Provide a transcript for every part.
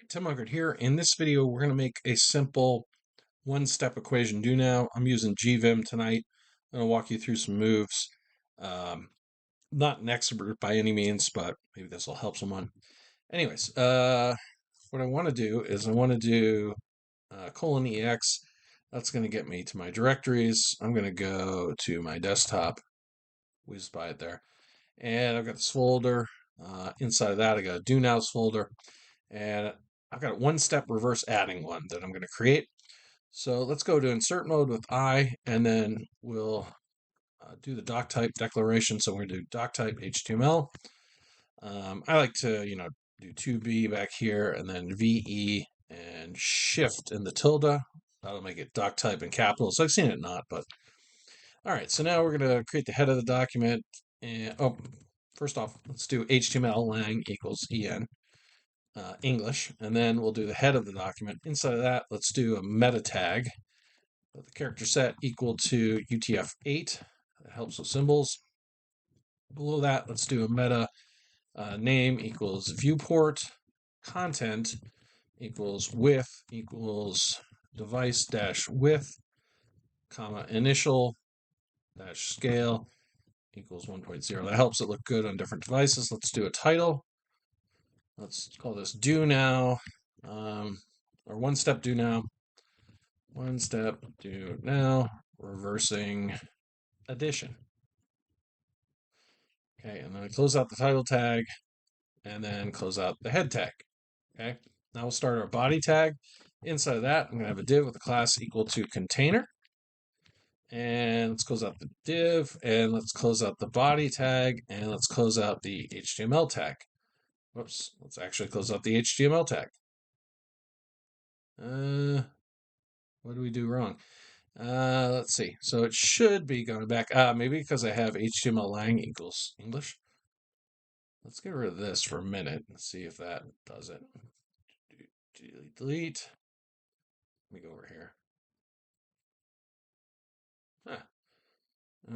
Tim Unkert here. In this video, we're going to make a simple one-step equation do now. I'm using gVim tonight. I'm going to walk you through some moves. Um, Not an expert by any means, but maybe this will help someone. Anyways, what I want to do is I want to do :ex. That's going to get me to my directories. I'm going to go to my desktop, whiz by it there. And I've got this folder. Inside of that, I got a do nows folder. And I've got a one-step reverse adding one that I'm going to create. So let's go to insert mode with I, and then we'll do the doc type declaration. So we're going to do doc type HTML. I like to, do 2B back here, and then VE and shift and the tilde. That'll make it doc type in capitals. I've seen it not, but all right. So now we're going to create the head of the document. And first off, let's do HTML lang equals en. English, and then we'll do the head of the document. Inside of that, let's do a meta tag with the character set equal to UTF-8. That helps with symbols. Below that, let's do a meta name equals viewport, content equals width equals device dash width, comma initial dash scale equals 1.0. That helps it look good on different devices. Let's do a title. Let's call this do now, or one step do now. One step do now, reversing addition. Okay, and then I close out the title tag, and then close out the head tag. Okay, now we'll start our body tag. Inside of that, I'm going to have a div with a class equal to container. And let's close out the div, and let's close out the body tag, and let's close out the HTML tag. Whoops, let's actually close out the HTML tag. What do we do wrong? Let's see. So it should be going back. Maybe because I have HTML lang equals English. Let's get rid of this for a minute and see if that does it. Delete. Let me go over here.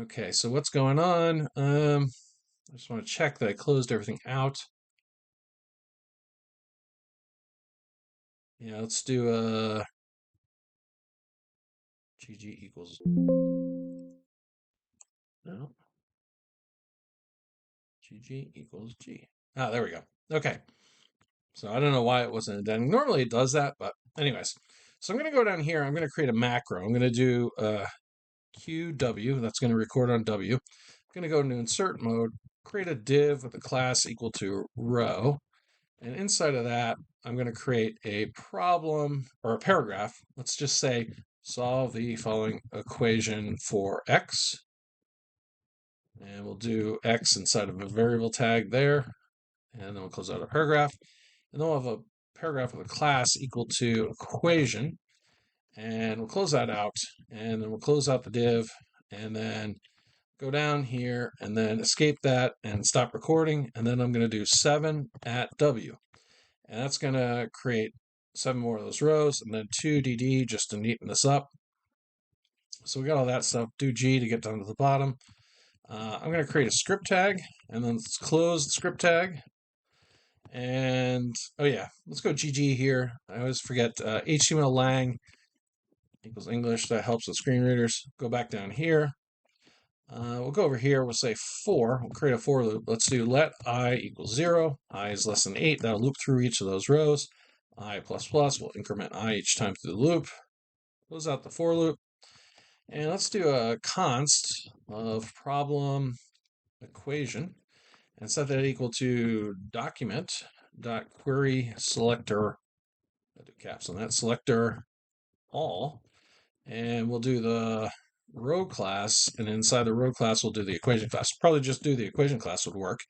Okay, so what's going on? I just want to check that I closed everything out. Yeah, let's do gg equals. No. gg equals g. There we go. Okay. So I don't know why it wasn't indenting. Normally it does that, but anyways. So I'm going to go down here. I'm going to create a macro. I'm going to do QW. That's going to record on W. I'm going to go into insert mode, create a div with a class equal to row. And inside of that, I'm going to create a problem or a paragraph. Let's just say solve the following equation for x. And we'll do x inside of a variable tag there. And then we'll close out a paragraph. And then we'll have a paragraph with a class equal to equation. And we'll close that out. And then we'll close out the div. And then go down here and then escape that and stop recording. And then I'm going to do 7 at W. And that's going to create 7 more of those rows. And then 2DD just to neaten this up. So we got all that stuff. Do G to get down to the bottom. I'm going to create a script tag. And then let's close the script tag. And, oh yeah, let's go GG here. I always forget HTML lang equals English. That helps with screen readers. Go back down here. We'll go over here. We'll say 4. We'll create a for loop. Let's do let I equals 0. I is less than 8. That'll loop through each of those rows. I plus plus will increment I each time through the loop. Close out the for loop. And let's do a const of problem equation. And set that equal to document.query selector, I do caps on that, selector all, and we'll do the row class, and inside the row class we'll do the equation class. Probably just do the equation class would work,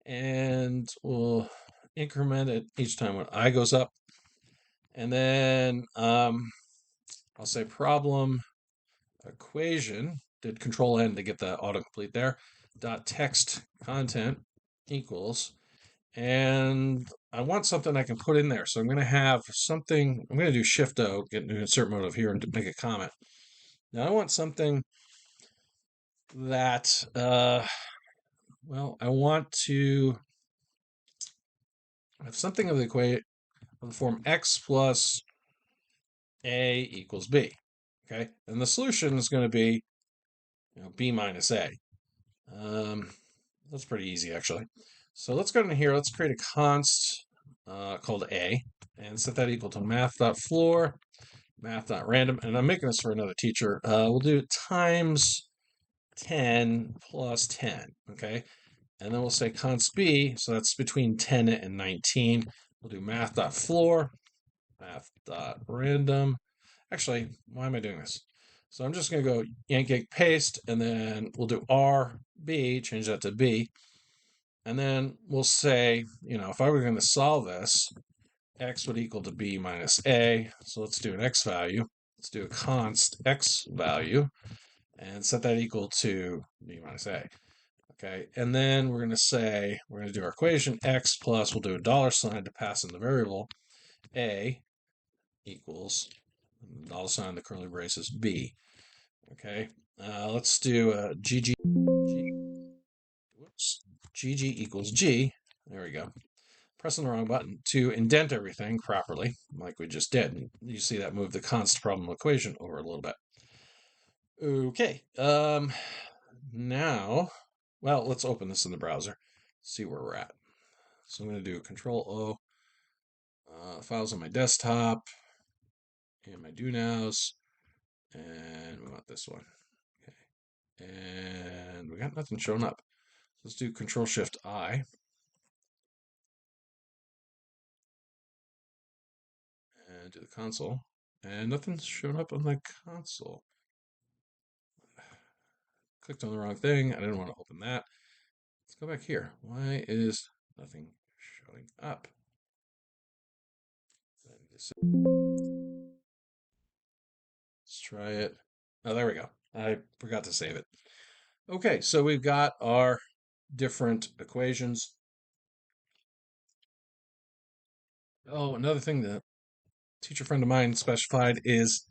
and we'll increment it each time when I goes up, and then I'll say problem equation, did control N to get the autocomplete there, dot text content equals, and I want something I can put in there. So I'm going to have something, I'm going to do shift O, get into insert mode of here and make a comment. Now I want something that, well, I want to have something of the of the form x plus a equals b. Okay, and the solution is going to be b minus a. That's pretty easy actually. So let's go in here. Let's create a const called a and set that equal to math.floor, math.random. And I'm making this for another teacher. We'll do times 10 plus 10. Okay, and then we'll say const b. So that's between 10 and 19. We'll do math.floor, math.random. Actually, why am I doing this? So I'm just going to go yank, yank, paste, and then we'll do RB, change that to B. And then we'll say, if I were going to solve this, x would equal to b minus a. So let's do an x value. Let's do a const x value and set that equal to b minus a. Okay, and then we're going to say, we're going to do our equation x plus, we'll do a dollar sign to pass in the variable a equals $, the curly braces, b. Okay, let's do GG, whoops, GG equals G. There we go. Pressing the wrong button to indent everything properly, like we just did. And you see that move the const problem equation over a little bit. Okay, now, well, let's open this in the browser, see where we're at. So I'm going to do Control O, files on my desktop, and my do nows, and we want this one. Okay, and we got nothing showing up. Let's do Control Shift I. And do the console. And nothing's showing up on the console. Clicked on the wrong thing. I didn't want to open that. Let's go back here. Why is nothing showing up? Let's try it. Oh, there we go. I forgot to save it. Okay, so we've got our different equations. Oh, another thing that a teacher friend of mine specified is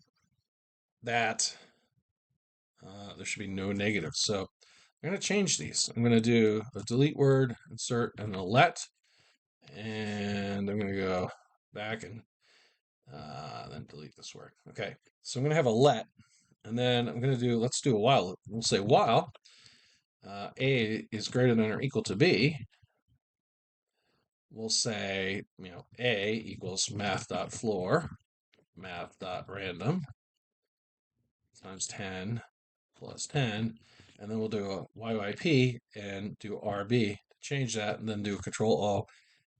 that there should be no negatives. So I'm going to change these. I'm going to do a delete word, insert an let, and I'm going to go back and then delete this word. Okay, so I'm going to have a let, and then I'm going to do, let's do a while. We'll say while a is greater than or equal to b. We'll say, a equals math.floor, math.random times 10 plus 10, and then we'll do a YYP and do RB to change that, and then do Control O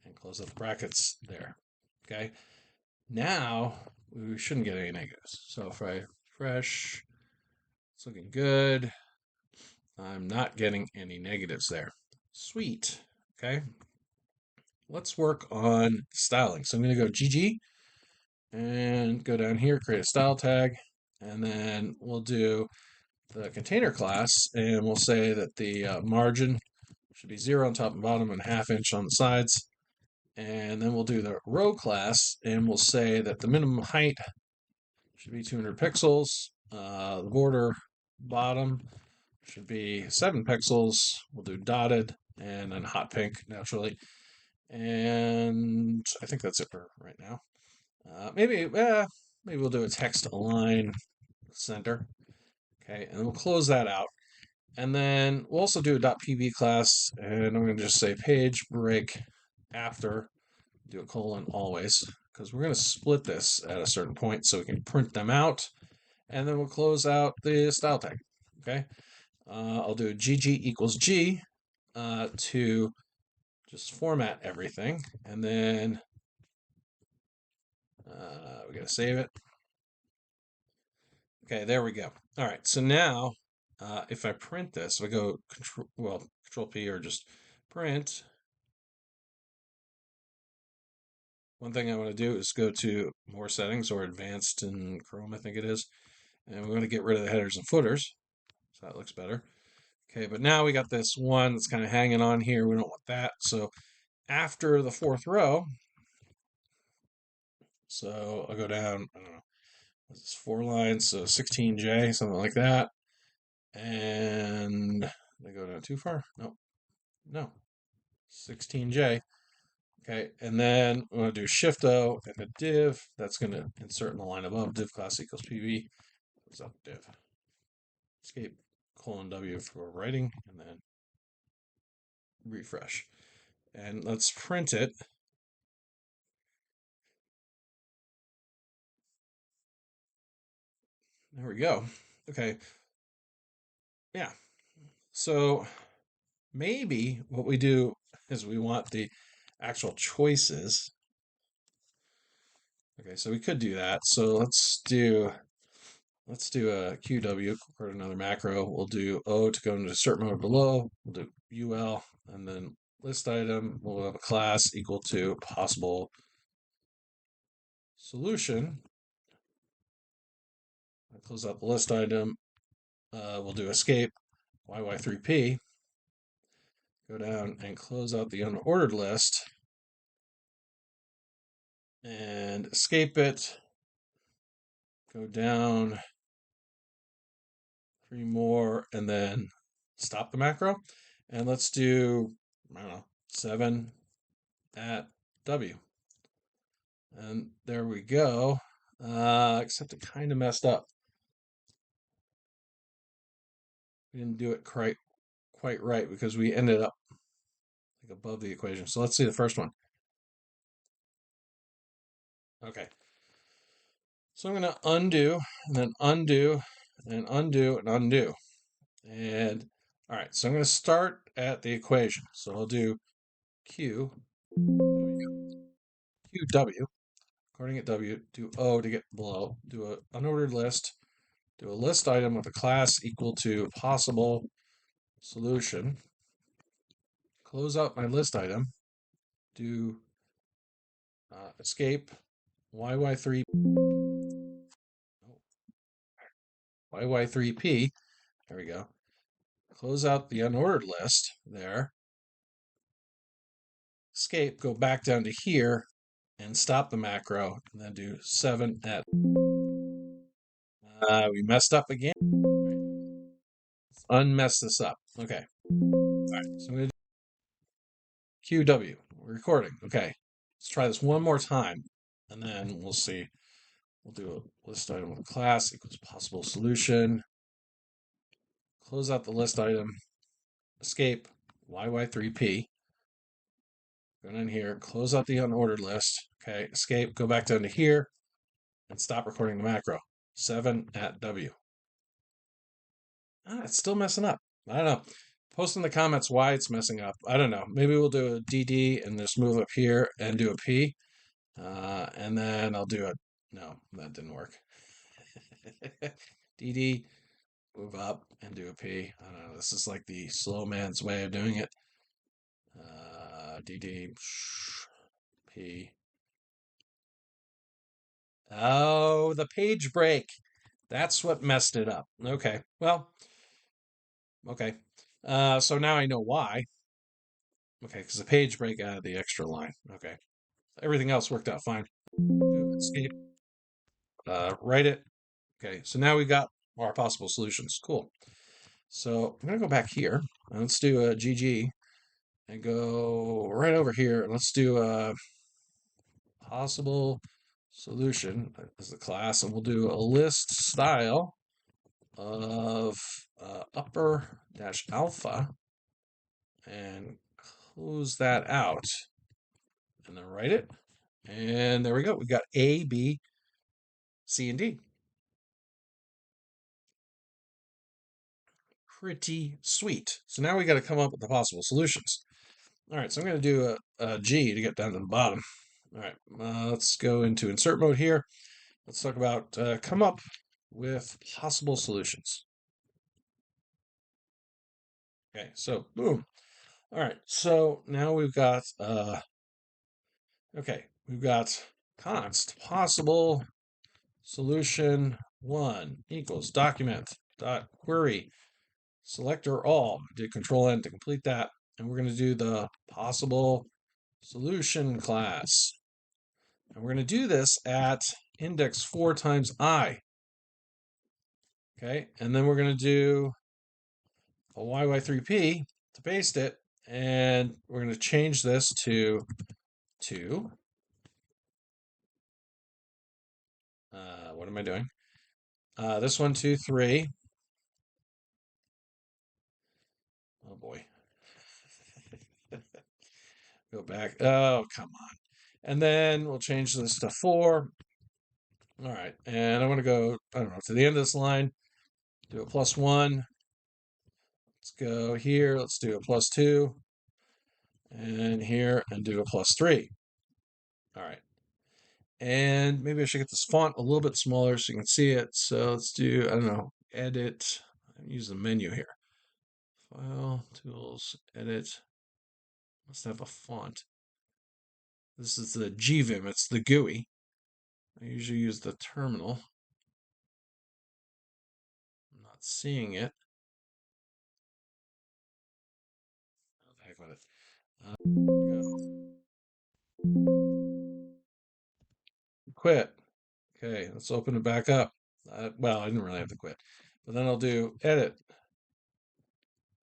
and close up the brackets there. Okay, now we shouldn't get any negatives. So if I refresh, it's looking good. I'm not getting any negatives there. Sweet. Okay, let's work on styling. So I'm going to go GG and go down here, create a style tag, and then we'll do the container class, and we'll say that the margin should be 0 on top and bottom and ½ inch on the sides. And then we'll do the row class, and we'll say that the minimum height should be 200 pixels. The border bottom should be 7 pixels. We'll do dotted and then hot pink naturally. And I think that's it for right now. Maybe we'll do a text align center. Okay, and then we'll close that out. And then we'll also do a .pb class, and I'm going to just say page break after, do a colon always, because we're going to split this at a certain point so we can print them out, and then we'll close out the style tag. Okay, I'll do gg equals g to just format everything, and then we got to save it. Okay, there we go. All right, so now if I print this, if I go Control P or just print, one thing I want to do is go to more settings or advanced in Chrome, I think it is, and we want to get rid of the headers and footers, so that looks better. Okay, but now we got this one that's kind of hanging on here. We don't want that. So after the 4th row, so I'll go down, I don't know, it's 4 lines, so 16J, something like that. And did I go down too far? No, 16J. Okay, and then I'm going to do Shift O and a div. That's going to insert in the line above. Div class equals PV. Goes up div. Escape :W for writing, and then refresh. And let's print it. There we go. Okay. Yeah. So maybe what we do is we want the actual choices. Okay, so we could do that. So let's do a QW, record another macro. We'll do O to go into insert mode below. We'll do UL and then list item. We'll have a class equal to possible solution. I'll close out the list item. We'll do escape YY3P. Go down and close out the unordered list and escape it. Go down 3 more and then stop the macro. And let's do, I don't know, 7 at W. And there we go. Except it kind of messed up. We didn't do it quite right because we ended up like above the equation. So let's see the first one. Okay. So I'm going to undo and then undo and undo and undo. And all right, so I'm going to start at the equation. So I'll do Q, W, according at W, do O to get below, do an unordered list, do a list item with a class equal to possible solution, close out my list item, do escape YY3, YY3P, there we go, close out the unordered list there, escape, go back down to here, and stop the macro, and then do 7 at. We messed up again. Let's unmess this up. Okay. All right. So I'm going to do QW. We're recording. Okay. Let's try this one more time, and then we'll see. We'll do a list item with class equals possible solution. Close out the list item. Escape YY3P. Go down here. Close out the unordered list. Okay. Escape. Go back down to here, and stop recording the macro. 7 at W. It's still messing up. I don't know. Post in the comments why it's messing up. I don't know. Maybe we'll do a DD and just move up here and do a P. And then I'll do a. No, that didn't work. DD, move up and do a P. I don't know. This is like the slow man's way of doing it. DD, P. Oh, the page break. That's what messed it up. Okay. Well, okay. So now I know why. Okay, because the page break added the extra line. Okay. Everything else worked out fine. Do escape. Write it. Okay, so now we got our possible solutions. Cool. So I'm going to go back here. And let's do a GG and go right over here. And let's do a possible solution as the class. And we'll do a list style of upper dash alpha and close that out. And then write it. And there we go. We got A, B, C, and D. Pretty sweet. So now we got to come up with the possible solutions. All right, so I'm going to do a G to get down to the bottom. All right, let's go into insert mode here. Let's talk about come up with possible solutions. Okay, so boom. All right, so now we've got, we've got const possible solution 1 equals document dot query selector all. Do control N to complete that. And we're going to do the possible solution class. And we're going to do this at index 4 times I. Okay, and then we're going to do a YY3P to paste it. And we're going to change this to 2. What am I doing? This one, 2, 3. Oh boy. Go back. Oh, come on. And then we'll change this to 4. All right. And I want to go, I don't know, to the end of this line, do a +1. Let's go here. Let's do a +2. And here and do a +3. All right. And maybe I should get this font a little bit smaller so you can see it. So let's do, I don't know, edit. Use the menu here. File, tools, edit. Must have a font. This is the gVim. It's the GUI. I usually use the terminal. I'm not seeing it. What the heck with it? Quit. Okay, let's open it back up. Well, I didn't really have to quit. But then I'll do edit.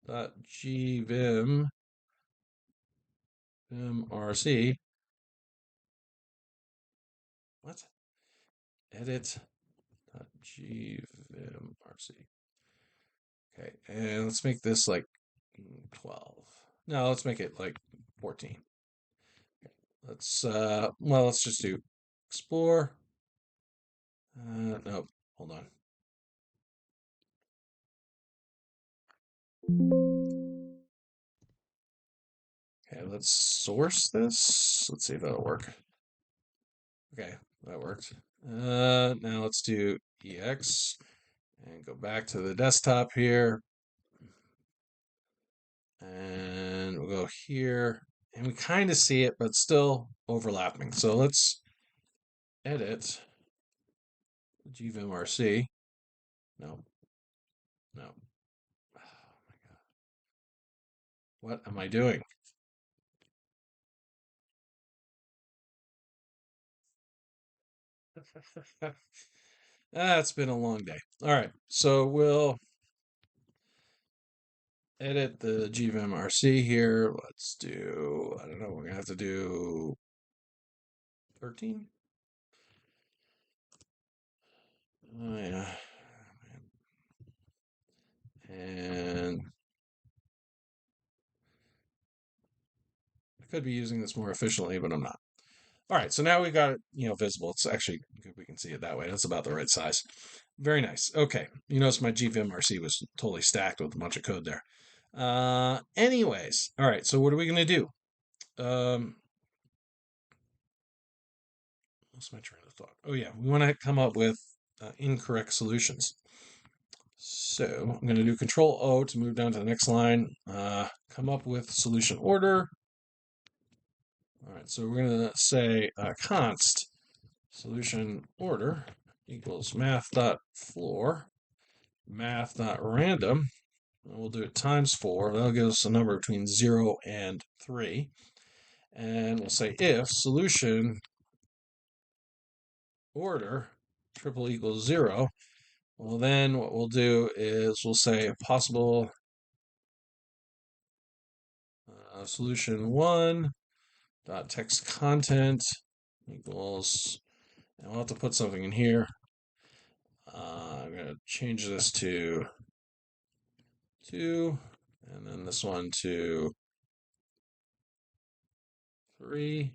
.gvim vimrc. What? Edit. .gvimrc. Okay, and let's make this like 12. No, let's make it like 14. Let's just do explore. No, hold on. Okay, let's source this. Let's see if that'll work. Okay, that worked. Now let's do EX and go back to the desktop here. And we'll go here. And we kind of see it, but still overlapping. So let's edit gVimRC. No, no. Oh my God. What am I doing? It's been a long day. All right, so we'll edit the gVimRC here. Let's do, I don't know, we're gonna have to do 13. Oh yeah. And I could be using this more efficiently, but I'm not. All right, so now we got it, visible. It's actually good we can see it that way. That's about the right size. Very nice. Okay, you notice my gVimRC was totally stacked with a bunch of code there. Anyways, all right, so what are we gonna do? What's my train of thought? Oh yeah, we want to come up with incorrect solutions. So I'm going to do Control O to move down to the next line. Come up with solution order. All right, so we're going to say const solution order equals math.floor math.random. And we'll do it times 4. That'll give us a number between 0 and 3. And we'll say if solution order triple equals 0. Well, then what we'll do is we'll say possible solution 1 dot text content equals, and we'll have to put something in here. I'm going to change this to 2, and then this one to 3,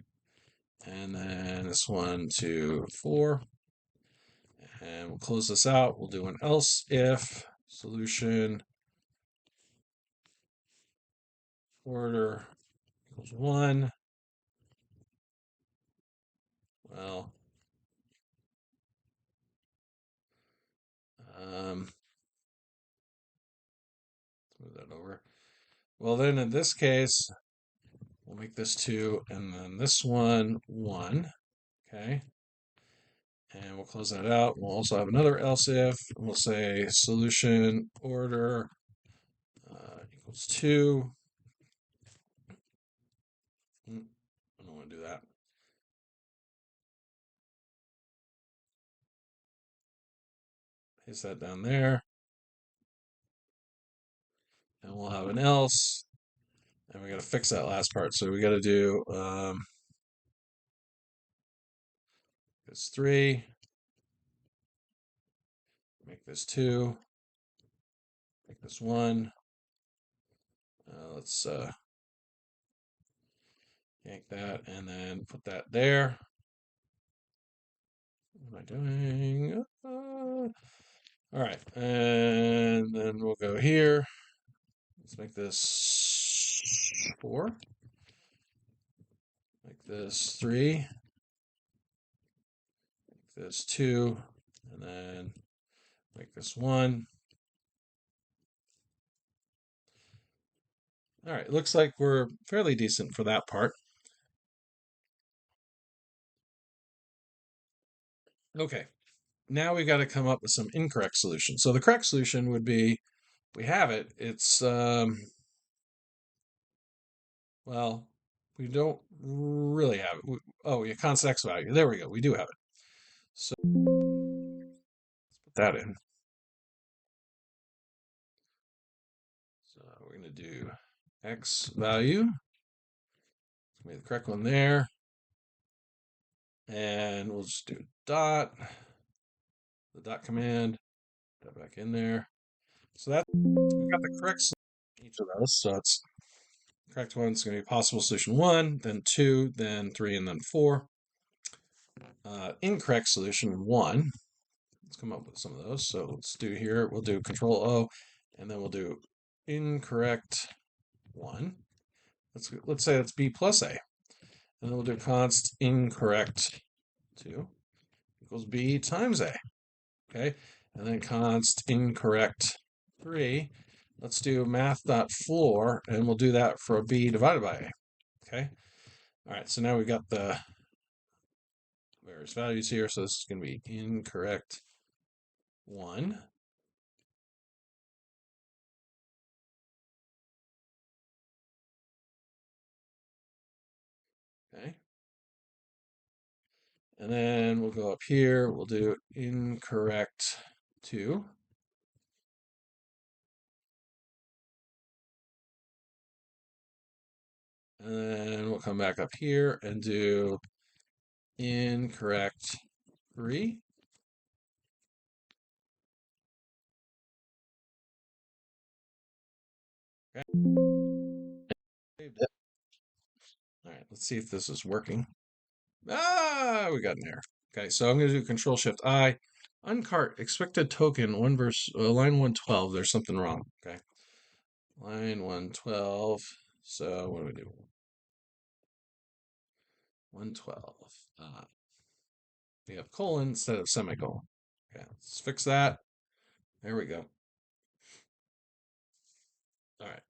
and then this one to 4. And we'll close this out. We'll do an else if solution order equals 1. Well, move that over. Well, then in this case, we'll make this 2, and then this one 1. Okay. And we'll close that out. We'll also have another else if. And we'll say solution order equals 2. I don't want to do that. Paste that down there. And we'll have an else. And we got to fix that last part. So we got to do this 3, make this 2, make this 1. Let's yank that and then put that there. What am I doing? All right, and then we'll go here. Let's make this 4. Make this 3. Make this 2. And then make this 1. All right, looks like we're fairly decent for that part. Okay, now we got to come up with some incorrect solution. So the correct solution would be, we have it. It's, well, we don't really have it. Oh, yeah, constant x value. There we go. We do have it. So let's put that in. So we're going to do x value. It's going to be the correct one there. And we'll just do dot, the dot command, that back in there. So that we got the correct solution in each of those. So it's correct one is going to be possible solution 1, then 2, then 3, and then 4. Incorrect solution 1. Let's come up with some of those. So let's do here, we'll do Control O, and then we'll do incorrect 1. Let's say it's B plus A. And then we'll do const incorrect 2 equals B times A. Okay, and then const incorrect 3. Let's do math.floor, and we'll do that for a B divided by A. Okay, all right, so now we've got the various values here. So this is going to be incorrect 1. Okay, and then we'll go up here. We'll do incorrect 2. And then we'll come back up here and do incorrect 3. Okay. Saved it. All right, let's see if this is working. Ah, we got an error. Okay, so I'm going to do Control Shift I. Unkert expected token line 112. There's something wrong. Okay, line 112. So what do we do? 112. We have colon instead of semicolon. Okay, let's fix that. There we go. All right.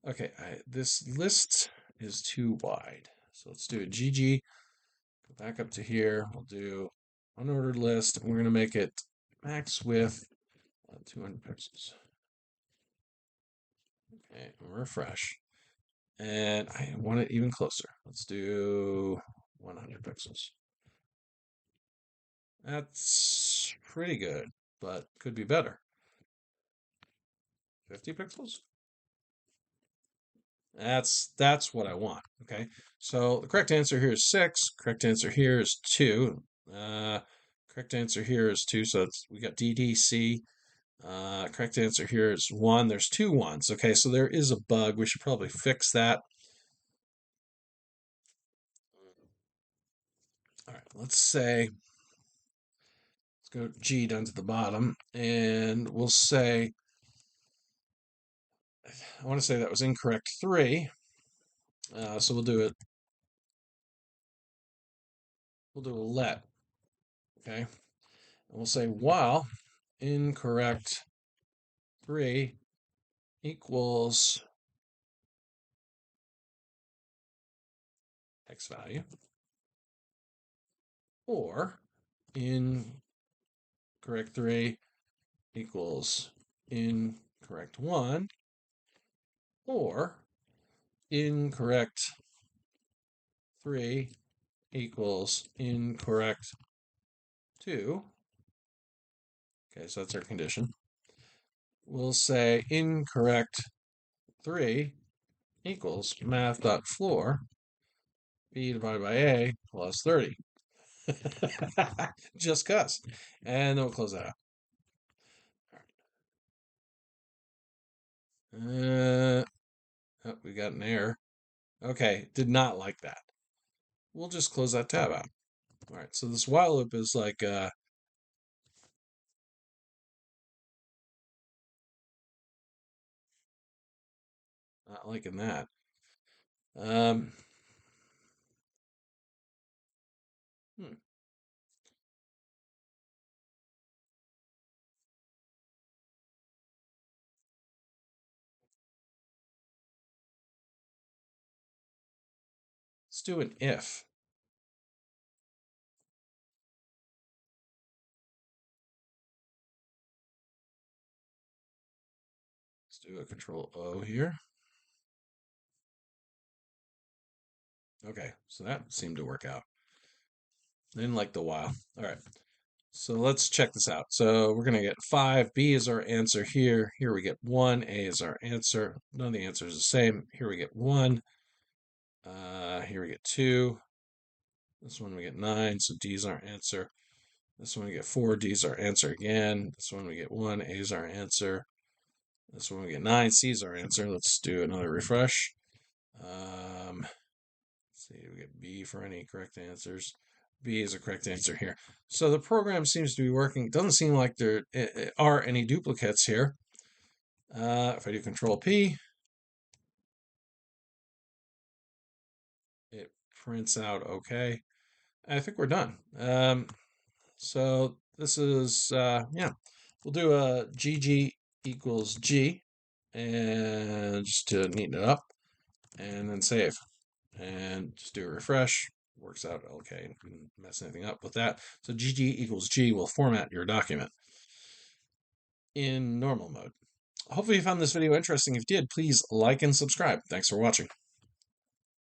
Okay, this list is too wide. So let's do a GG. Go back up to here. We'll do unordered list. And we're going to make it max width 200 pixels. Okay, refresh. And I want it even closer. Let's do 100 pixels. That's pretty good, but could be better. 50 pixels? That's what I want. Okay, so the correct answer here is 6. Correct answer here is 2. Correct answer here is 2. So we got DDC. Correct answer here is 1. There's 2 1s. Okay, so there is a bug. We should probably fix that. All right, let's go G down to the bottom, and we'll say, I want to say that was incorrect 3. So we'll do it. We'll do a let. Okay, and we'll say while incorrect 3 equals x value, or incorrect 3 equals incorrect 1, or incorrect 3 equals incorrect 2. Okay, so that's our condition. We'll say incorrect 3 equals math.floor, B divided by A plus 30. Just cuz. And then we'll close that out. Oh, we got an error. Okay, did not like that. We'll just close that tab out. All right, so this while loop is like, not liking that. Um, hmm. Let's do an if. Let's do a control O here. Okay, so that seemed to work out. Didn't like the while. All right, so let's check this out. So we're going to get 5. B is our answer here. Here we get 1. A is our answer. None of the answers are the same. Here we get 1. Here we get 2. This one we get 9, so D is our answer. This one we get 4, D is our answer again. This one we get 1, A is our answer. This one we get 9, C is our answer. Let's do another refresh. Let's see, we get B for any correct answers. B is a correct answer here. So the program seems to be working. It doesn't seem like there are any duplicates here. If I do Control P, it prints out okay. I think we're done. So this is, yeah, we'll do a GG equals G, and just to neaten it up, and then save. And just do a refresh. Works out okay. Didn't mess anything up with that. So GG equals G will format your document in normal mode. Hopefully you found this video interesting. If you did, please like and subscribe. Thanks for watching.